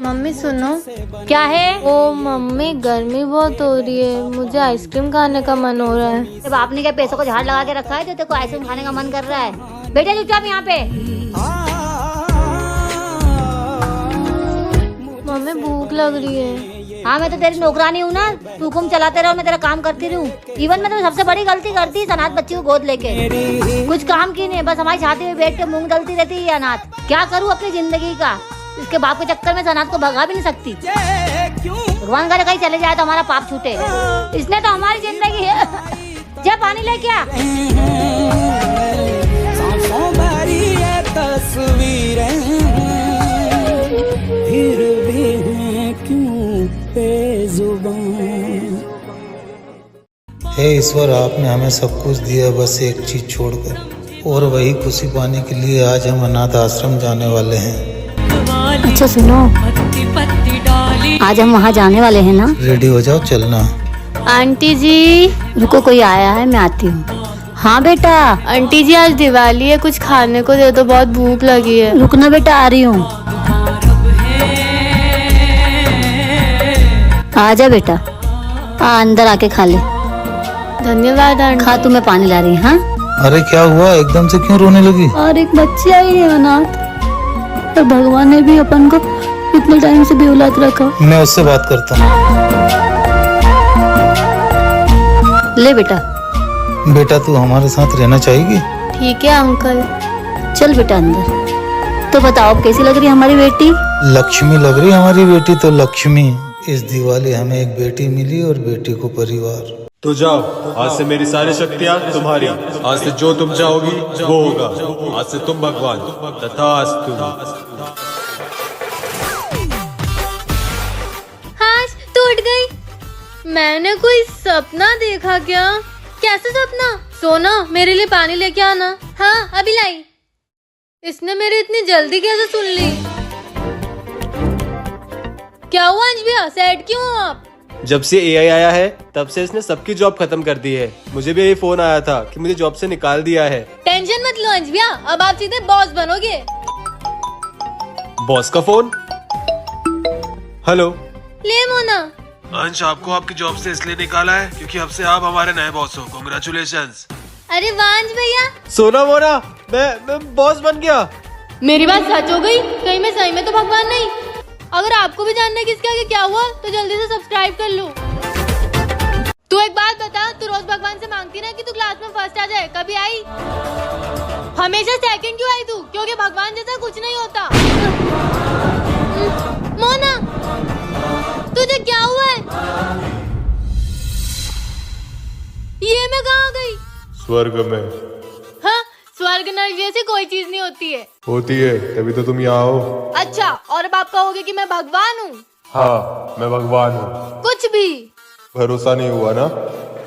Mummy सुनो। क्या है? ओ मम्मी, गर्मी बहुत हो रही है, मुझे आइसक्रीम खाने का मन हो रहा है। जब आपने क्या पैसों को झाड़ लगा के रखा है तो तेरे को आइसक्रीम खाने का मन कर रहा है? बेटा चुपचाप यहाँ पे। मम्मी भूख लग रही है। हाँ, मैं तो तेरी नौकरानी हूँ ना, तू हुकुम चलाते रहो, मैं तेरा काम करती रहूँ। इवन मैं तो सबसे बड़ी गलती करती है अनाथ बच्ची को गोद लेके। कुछ काम की नहीं, बस हमारी छाती में बैठ के मूंग दलती रहती है ये अनाथ। क्या करूँ अपनी जिंदगी का? इसके बाप के चक्कर में अनाथ को भगा भी नहीं सकती। भगवान करे कहीं चले जाए तो हमारा पाप छूटे। इसने तो हमारी जिंदगी है। जा पानी लेके आ। हे ईश्वर, आपने हमें सब कुछ दिया बस एक चीज छोड़कर, और वही खुशी पाने के लिए आज हम अनाथ आश्रम जाने वाले हैं। अच्छा सुनो, आज हम वहाँ जाने वाले हैं ना? रेडी हो जाओ, चलना। आंटी जी रुको, कोई आया है, मैं आती हूँ। हाँ बेटा। आंटी जी आज दिवाली है, कुछ खाने को दे दो, बहुत भूख लगी है। रुकना बेटा, आ रही हूँ। आजा बेटा, अंदर आके खा ले। धन्यवाद आंटी। खा, तू, मैं पानी ला रही हूँ। हाँ, अरे क्या हुआ, एकदम से क्यों रोने लगी? और एक बच्ची आई है अनाथ, और भगवान ने भी अपन को इतने टाइम से बेऔलाद रखा। मैं उससे बात करता हूँ। ले बेटा। बेटा तू हमारे साथ रहना चाहेगी? ठीक है अंकल। चल बेटा अंदर। तो बताओ अब कैसी लग रही है हमारी बेटी? लक्ष्मी लग रही हमारी बेटी तो। लक्ष्मी, इस दिवाली हमें एक बेटी मिली और बेटी को परिवार। तो जाओ, आज से मेरी सारी शक्तियाँ तुम्हारी। आज से जो तुम चाहोगी वो होगा। आज से तुम भगवान। तथास्तु। हाश टूट गई। मैंने कोई सपना देखा क्या? कैसा सपना? सोना, मेरे लिए पानी लेके आना। हाँ अभी लाई। इसने मेरी इतनी जल्दी कैसे सुन ली? क्या हुआ अंजबिया, सैड क्यों हो आप? जब से एआई आया है तब से इसने सबकी जॉब खत्म कर दी है। मुझे भी यही फोन आया था कि मुझे जॉब से निकाल दिया है। टेंशन मत लो अंजबिया, अब आप सीधे बॉस बनोगे। बॉस का फोन। हेलो। ले मोना। अंश, आपको आपकी जॉब से इसलिए निकाला है क्योंकि अब से आप हमारे नए बॉस हो। कांग्रेचुलेशंस। अरे वांज भैया। सोना मोना, मैं बॉस बन गया। मेरी बात सच हो गई? कहीं मैं सही में तो भगवान नहीं? अगर आपको भी जानना है कि इसके आगे क्या हुआ तो जल्दी से सब्सक्राइब कर लो। तू एक बात बता, तू रोज भगवान से मांगती ना कि तू क्लास में फर्स्ट आ जाए, कभी आई? हमेशा सेकंड क्यों आई तू? क्योंकि भगवान जैसा कुछ नहीं होता। मोना, तुझे क्या हुआ है? ये मैं कहाँ गई? स्वर्ग में। हाँ, स्वर्ग नर्क जैसी कोई चीज नहीं होती है। होती है, तभी तो तुम यहाँ हो। अच्छा, और अब आप कहोगे कि मैं भगवान हूँ? हाँ, मैं भगवान हूँ। कुछ भी। भरोसा नहीं हुआ ना?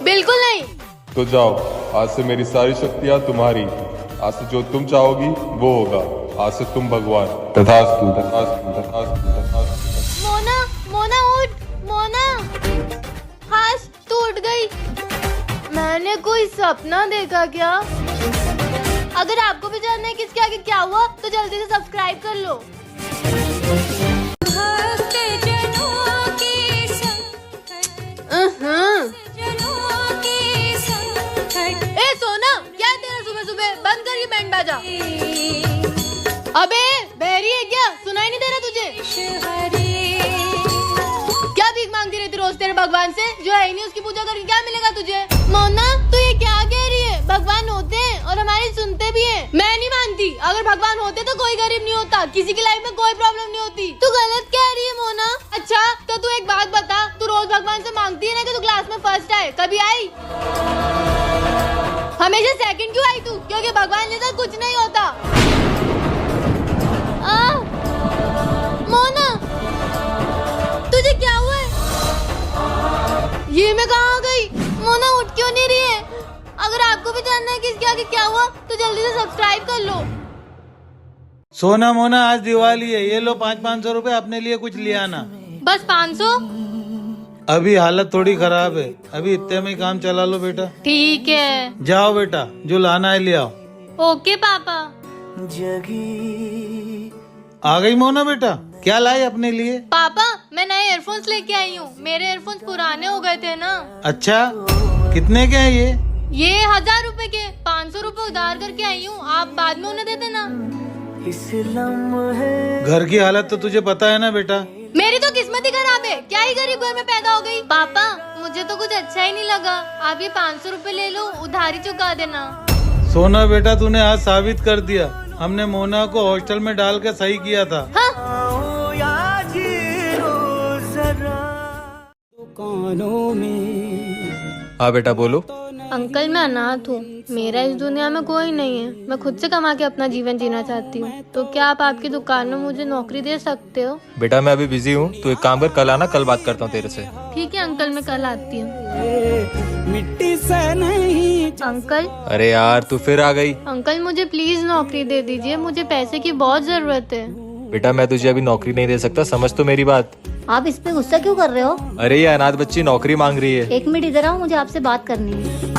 बिल्कुल नहीं। तो जाओ, आज से मेरी सारी शक्तियाँ तुम्हारी। आज से जो तुम चाहोगी वो होगा। आज से तुम भगवान। तथास्तु, तथास्तु, तथास्तु, तथास्तु। मोना, मोना उठ, मोना। हाश, तू उठ गई। मैंने कोई सपना देखा क्या? अगर आपको भी जानना है कि इसके आगे क्या हुआ तो जल्दी से सब्सक्राइब कर लो। ए सोना, क्या है तेरा सुबह सुबह? बंद कर ये बैंड बाजा। अबे बहरी है क्या? सुनाई नहीं दे रहा तुझे? क्या भीख मांगती रहती रोज तेरे भगवान से? जो है ही नहीं उसकी पूजा करके क्या मिलेगा तुझे? मोना, तू ये क्या कह रही है? भगवान होते हैं और हमारी सुनते भी हैं। मैं नहीं मानती। अगर भगवान होते तो कोई गरीब नहीं होता, किसी की लाइफ में कोई प्रॉब्लम नहीं होती। तू गलत कह रही है मोना। अच्छा तो तू एक बात बता, तू रोज भगवान से मांगती है ना कि तू क्लास में फर्स्ट आए, कभी आई? हमेशा सेकंड क्यों आई तू? क्योंकि भगवान जैसा कुछ नहीं होता। मोना, तुझे क्या हुआ है? ये मैं कहाँ गई? मोना उठ क्यों नहीं रही है? अगर आपको भी जानना है कि इसके आगे क्या हुआ तो जल्दी से सब्सक्राइब कर लो। सोना मोना, आज दिवाली है, ये लो 500-500 रुपए, अपने लिए कुछ ले आना। बस 500? अभी हालत थोड़ी खराब है, अभी इतने में ही काम चला लो बेटा। ठीक है। जाओ बेटा, जो लाना है ले आओ। ओके पापा। जगी आ गई मोना बेटा, क्या लाई अपने लिए? पापा मैं नए ईयरफोन्स लेके आई हूँ। मेरे ईयरफोन्स पुराने हो गए थे ना। अच्छा, कितने के हैं ये? ये 1000 रुपए के, 500 रुपए उधार करके आई हूँ। आप बाद में उन्हें दे देना। घर की हालत तो तुझे पता है ना बेटा। मेरी तो किस्मत ही खराब है, क्या ही गरीब घर में पैदा हो गई। पापा मुझे तो कुछ अच्छा ही नहीं लगा। आप ये 500 रुपए ले लो, उधारी चुका देना। सोना बेटा, तूने आज साबित कर दिया, हमने मोना को हॉस्टल में डाल के सही किया था। हाँ? हाँ बेटा बोलो। अंकल मैं अनाथ हूँ, मेरा इस दुनिया में कोई नहीं है। मैं खुद से कमा के अपना जीवन जीना चाहती हूँ। तो क्या आप आपकी दुकान में मुझे नौकरी दे सकते हो? बेटा मैं अभी बिजी हूँ, तू एक काम कर, कल आना, कल बात करता हूँ तेरे से। ठीक है अंकल, मैं कल आती हूँ। अंकल। अरे यार तू फिर आ गई। अंकल मुझे प्लीज नौकरी दे दीजिए, मुझे पैसे की बहुत जरूरत है। बेटा मैं तुझे अभी नौकरी नहीं दे सकता, समझ तो मेरी बात। आप इस पे गुस्सा क्यों कर रहे हो? अरे ये अनाथ बच्ची नौकरी मांग रही है। एक मिनट इधर आओ, मुझे आपसे बात करनी है।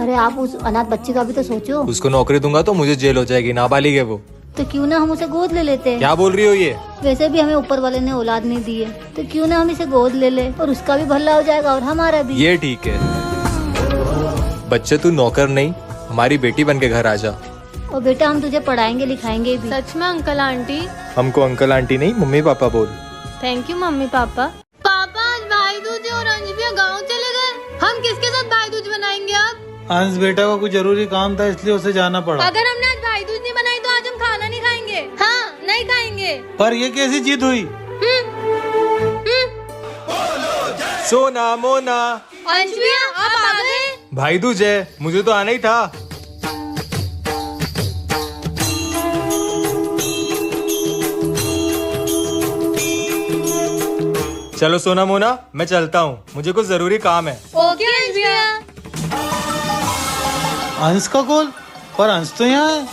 अरे आप उस अनाथ बच्ची का भी तो सोचो। उसको नौकरी दूंगा तो मुझे जेल हो जाएगी, नाबालिग है वो। तो क्यों ना हम उसे गोद ले लेते हैं? क्या बोल रही हो ये? वैसे भी हमें ऊपर वाले ने औलाद नहीं दी है, तो क्यों ना हम इसे गोद ले ले और उसका भी भला हो जाएगा और हमारा भी। ये ठीक है। बच्चे तू नौकर नहीं, हमारी बेटी बन के घर आ जा। और बेटा हम तुझे पढ़ाएंगे लिखाएंगे भी। सच में अंकल आंटी? हमको अंकल आंटी नहीं, मम्मी पापा बोल। Thank you mummy papa. पापा आज भाई दूज और अंश भी गाँव चले गए। हम किसके साथ भाई दूज बनाएंगे अब? अंश बेटा को कुछ जरूरी काम था इसलिए उसे जाना पड़ा। अगर हमने आज भाई दूज नहीं बनाई तो आज हम खाना नहीं खाएंगे। हाँ नहीं खाएंगे। पर ये कैसी जीत हुई? सोना मोना अंश भैया आप आ गए? भाई दूज है, मुझे तो आना ही था। चलो सोना मोना मैं चलता हूँ, मुझे कुछ जरूरी काम है। ओके अंश भैया। अंश का कॉल? पर अंश तो यहाँ है।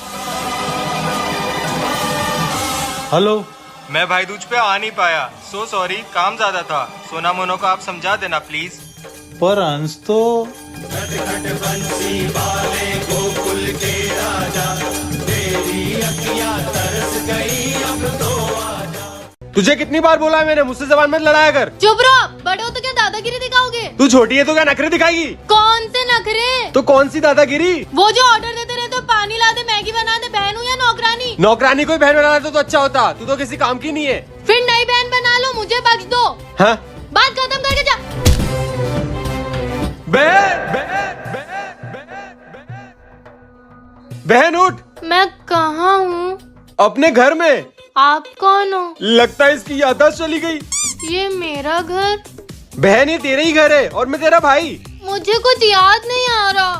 हेलो। मैं भाई दूज पे आ नहीं पाया, सो सॉरी, काम ज्यादा था। सोना मोना को आप समझा देना प्लीज। पर अंश तो तुझे कितनी बार बोला है मैंने, मुझसे जबान मत लड़ाया कर। चुप रहो, बड़े हो तो क्या दादागिरी दिखाओगे? तू छोटी है तो क्या नखरे दिखाएगी? कौन से नखरे? तो कौन सी दादागिरी? वो जो ऑर्डर देते रहते हो, पानी ला दे, मैगी बना दे, बहन हूँ या नौकरानी? नौकरानी कोई बहन बना तो अच्छा होता, तू तो किसी काम की नहीं है। फिर नई बहन बना लो, मुझे बख्श दो। हाँ? बात खत्म करके जा। बहन उठ। मैं कहाँ हूँ? अपने घर में। आप कौन हो? लगता है इसकी याददाश्त चली गई। ये मेरा घर? बहन ये तेरा ही घर है और मैं तेरा भाई। मुझे कुछ याद नहीं आ रहा।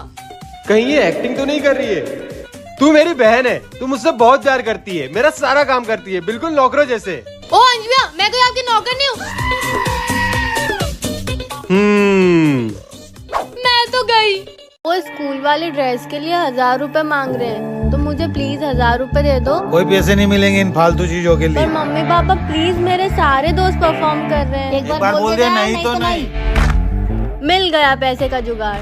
कहीं ये एक्टिंग तो नहीं कर रही है? तू मेरी बहन है, तू मुझसे बहुत प्यार करती है, मेरा सारा काम करती है, बिल्कुल नौकरों जैसे। ओ अंश भैया, मैं कोई आपकी नौकर नहीं हूँ। मैं तो गई। वो स्कूल वाली ड्रेस के लिए 1000 रुपए मांग रहे हैं, तो मुझे प्लीज 1000 रुपए दे दो। कोई पैसे नहीं मिलेंगे इन फालतू चीजों के लिए। पर मम्मी पापा प्लीज, मेरे सारे दोस्त परफॉर्म कर रहे हैं। एक बार बोल दे नहीं तो नहीं। मिल गया पैसे का जुगाड़।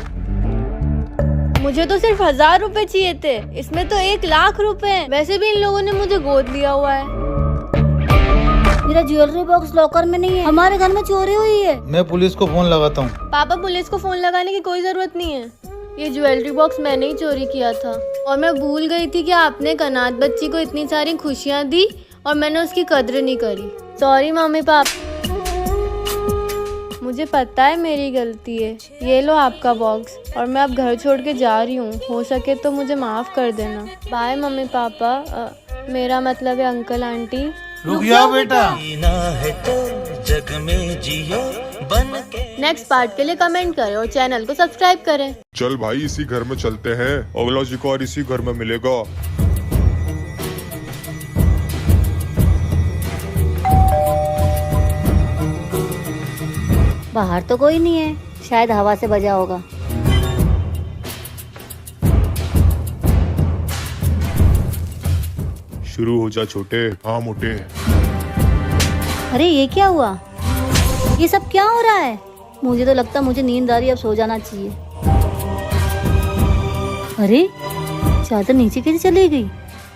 मुझे तो सिर्फ 1000 रुपए चाहिए थे, इसमें तो 1 लाख रुपए हैं। वैसे भी इन लोगों ने मुझे गोद लिया हुआ है। मेरा ज्वेलरी बॉक्स लॉकर में नहीं है, हमारे घर में चोरी हुई है। मैं पुलिस को फोन लगाता हूँ। पापा पुलिस को फोन लगाने की कोई जरूरत नहीं है। ये ज्वेलरी बॉक्स मैंने ही चोरी किया था और मैं भूल गई थी कि आपने एक अनाथ बच्ची को इतनी सारी खुशियाँ दी और मैंने उसकी कद्र नहीं करी। सॉरी मम्मी पापा, मुझे पता है मेरी गलती है। ये लो आपका बॉक्स और मैं अब घर छोड़ के जा रही हूँ, हो सके तो मुझे माफ कर देना। बाय मम्मी पापा, मेरा मतलब है अंकल आंटी। रुक जाओ बेटा। जग में जियो बन के। नेक्स्ट पार्ट के लिए कमेंट करें और चैनल को सब्सक्राइब करें। चल भाई इसी घर में चलते हैं, अगला शिकार इसी घर में मिलेगा। बाहर तो कोई नहीं है, शायद हवा से बजा होगा। शुरू हो जा छोटे, हाँ मोटे। अरे ये क्या हुआ? ये सब क्या हो रहा है? मुझे तो लगता मुझे नींद आ रही है, अब सो जाना चाहिए। अरे चादर नीचे कैसे चली गई?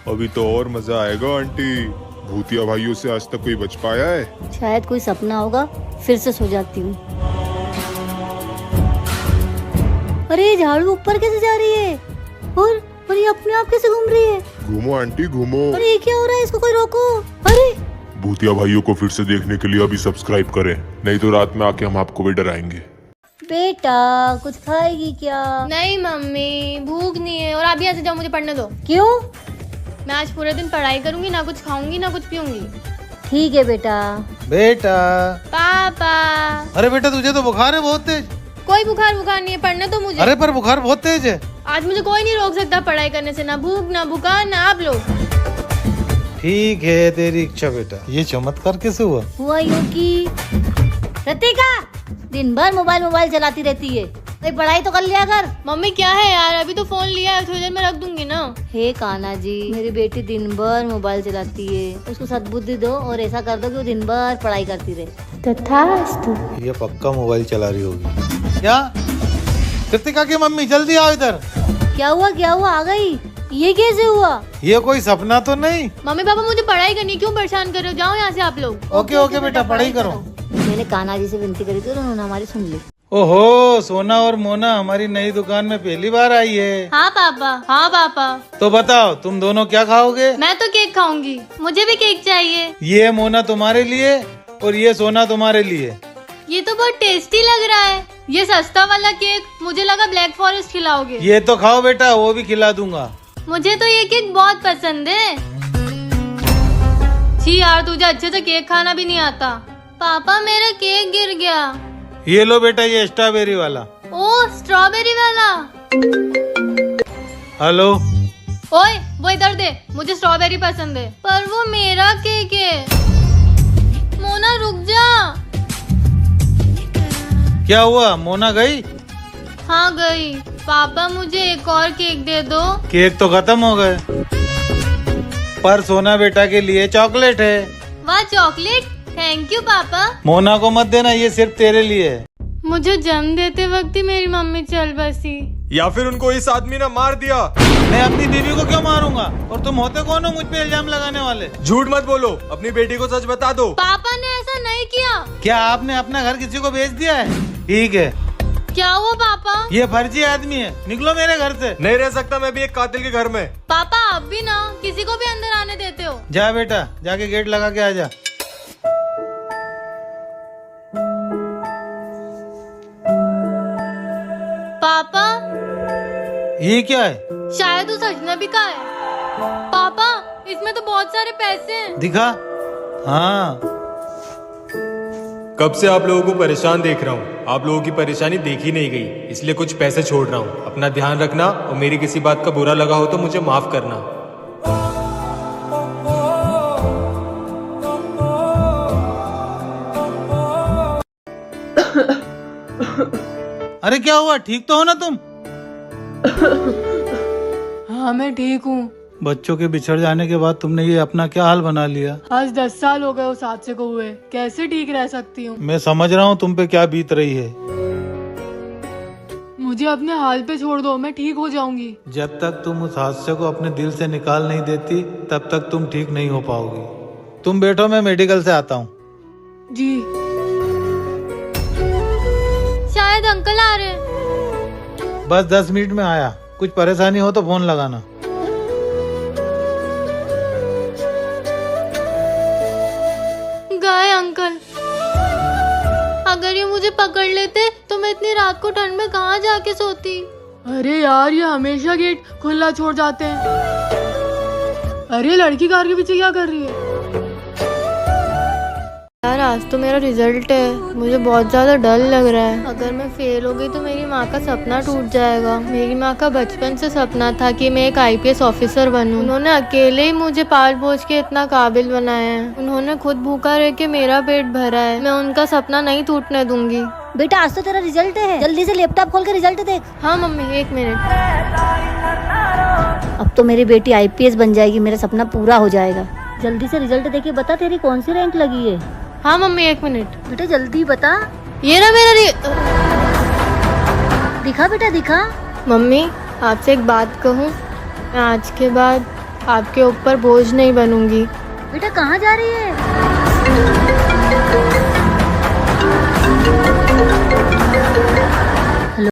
अभी तो और मजा आएगा आंटी। भूतिया भाइयों से आज तक कोई बच पाया है? शायद कोई सपना होगा, फिर से सो जाती हूँ। अरे ये झाड़ू ऊपर कैसे जा रही है? और ये अपने आप कैसे घूम रही है? घूमो आंटी घूमो। अरे ये क्या हो रहा है? इसको कोई रोको। अरे भूतिया भाइयों को फिर से देखने के लिए अभी सब्सक्राइब करें, नहीं तो रात में आके हम आपको भी डराएंगे। बेटा कुछ खाएगी क्या? नहीं मम्मी, भूख नहीं है। और आप भी ऐसे जाओ, मुझे पढ़ने दो। क्यों? मैं आज पूरे दिन पढ़ाई करूंगी, ना कुछ खाऊंगी ना कुछ पीऊंगी। ठीक है बेटा। बेटा। पापा। अरे बेटा तुझे तो बुखार है बहुत तेज। कोई बुखार नहीं है, पढ़ने तो मुझे। अरे पर बुखार बहुत तेज है। आज मुझे कोई नहीं रोक सकता पढ़ाई करने से, ना भूख ना बुखार ना आप लोग। ठीक है तेरी इच्छा बेटा। ये चमत्कार कैसे हुआ यूं कि रतिका दिन भर मोबाइल चलाती रहती है, कोई पढ़ाई तो कर लिया कर। मम्मी क्या है यार, अभी तो फोन लिया है, थोड़ी देर में रख दूंगी ना। हे कान्हा जी, मेरी बेटी दिन भर मोबाइल चलाती है, उसको सद्बुद्धि दो और ऐसा कर दो कि वो दिन भर पढ़ाई करती रहे। तथास्तु। ये पक्का मोबाइल चला रही होगी। क्या कृतिका की मम्मी जल्दी आओ इधर। क्या हुआ? आ गई? ये कैसे हुआ? ये कोई सपना तो नहीं? मम्मी पापा मुझे पढ़ाई करनी, क्यों परेशान कर रहे हो? जाओ यहाँ से आप लोग। ओके बेटा पढ़ाई करो। मैंने कान्हा जी से विनती करी थी और उन्होंने हमारी सुन ली। ओहो सोना और मोना हमारी नई दुकान में पहली बार आई है। हाँ पापा। तो बताओ तुम दोनों क्या खाओगे? मैं तो केक खाऊंगी, मुझे भी केक चाहिए। ये मोना तुम्हारे लिए और ये सोना तुम्हारे लिए। ये तो बहुत टेस्टी लग रहा है। ये सस्ता वाला केक, मुझे लगा ब्लैक फॉरेस्ट खिलाओगे। ये तो खाओ बेटा, वो भी खिला दूंगा। मुझे तो ये केक बहुत पसंद है। छी यार, तुझे अच्छे से केक खाना भी नहीं आता। पापा मेरा केक गिर गया। ये लो बेटा, ये स्ट्रॉबेरी वाला। ओ स्ट्रॉबेरी वाला। हेलो। ओए वो इधर दे, मुझे स्ट्रॉबेरी पसंद है। पर वो मेरा केक है। मोना रुक जा। क्या हुआ? मोना गई? हाँ गई। पापा मुझे एक और केक दे दो। केक तो खत्म हो गए, पर सोना बेटा के लिए चॉकलेट है। वाह चॉकलेट, थैंक यू पापा। मोना को मत देना, ये सिर्फ तेरे लिए है। मुझे जन्म देते वक्त ही मेरी मम्मी चल बसी। या फिर उनको इस आदमी ने मार दिया। मैं अपनी बीवी को क्यों मारूंगा? और तुम होते कौन हो मुझ पे इल्जाम लगाने वाले? झूठ मत बोलो, अपनी बेटी को सच बता दो। पापा ने ऐसा नहीं किया। क्या आपने अपना घर किसी को बेच दिया है? ठीक है। क्या हुआ पापा? ये फर्जी आदमी है, निकलो मेरे घर से। नहीं रह सकता मैं भी एक कातिल के घर में। पापा आप भी ना किसी को भी अंदर आने देते हो। जा बेटा, जाके गेट लगा के आ जा। पापा ये क्या है? शायद उस अजनबी का है। पापा इसमें तो बहुत सारे पैसे हैं। दिखा। हाँ कब से आप लोगों को परेशान देख रहा हूँ, आप लोगों की परेशानी देखी नहीं गई, इसलिए कुछ पैसे छोड़ रहा हूँ। अपना ध्यान रखना और मेरी किसी बात का बुरा लगा हो तो मुझे माफ करना। अरे क्या हुआ? ठीक तो हो ना तुम? हाँ मैं ठीक हूँ। बच्चों के बिछड़ जाने के बाद तुमने ये अपना क्या हाल बना लिया? आज 10 साल हो गए उस हादसे को हुए, कैसे ठीक रह सकती हूँ? मैं समझ रहा हूँ तुम पे क्या बीत रही है। मुझे अपने हाल पे छोड़ दो, मैं ठीक हो जाऊंगी। जब तक तुम उस हादसे को अपने दिल से निकाल नहीं देती तब तक तुम ठीक नहीं हो पाओगी। तुम बैठो, मैं मेडिकल से आता हूँ। जी। शायद अंकल आ रहे हैं। बस 10 मिनट में आया। कुछ परेशानी हो तो फोन लगाना। गए अंकल। अगर ये मुझे पकड़ लेते तो मैं इतनी रात को ठंड में कहाँ जाके सोती। अरे यार ये हमेशा गेट खुला छोड़ जाते हैं। अरे लड़की कार के पीछे क्या कर रही है? यार आज तो मेरा रिजल्ट है, मुझे बहुत ज्यादा डर लग रहा है। अगर मैं फेल हो गई तो मेरी माँ का सपना टूट जाएगा। मेरी माँ का बचपन से सपना था कि मैं एक IPS ऑफिसर बनूं। उन्होंने अकेले ही मुझे पाल पोस के इतना काबिल बनाया है। उन्होंने खुद भूखा रह के मेरा पेट भरा है। मैं उनका सपना नहीं टूटने दूंगी। बेटा आज तो तेरा रिजल्ट है, जल्दी से लैपटॉप खोल के रिजल्ट देख। हाँ मम्मी 1 मिनट। अब तो मेरी बेटी IPS बन जाएगी, मेरा सपना पूरा हो जाएगा। जल्दी से रिजल्ट देके बता तेरी कौन सी रैंक लगी है। हाँ मम्मी 1 मिनट। बेटा जल्दी बता। ये रहा मेरा दिखा बेटा दिखा। मम्मी आपसे एक बात कहूँ, मैं आज के बाद आपके ऊपर बोझ नहीं बनूंगी। बेटा कहाँ जा रही है?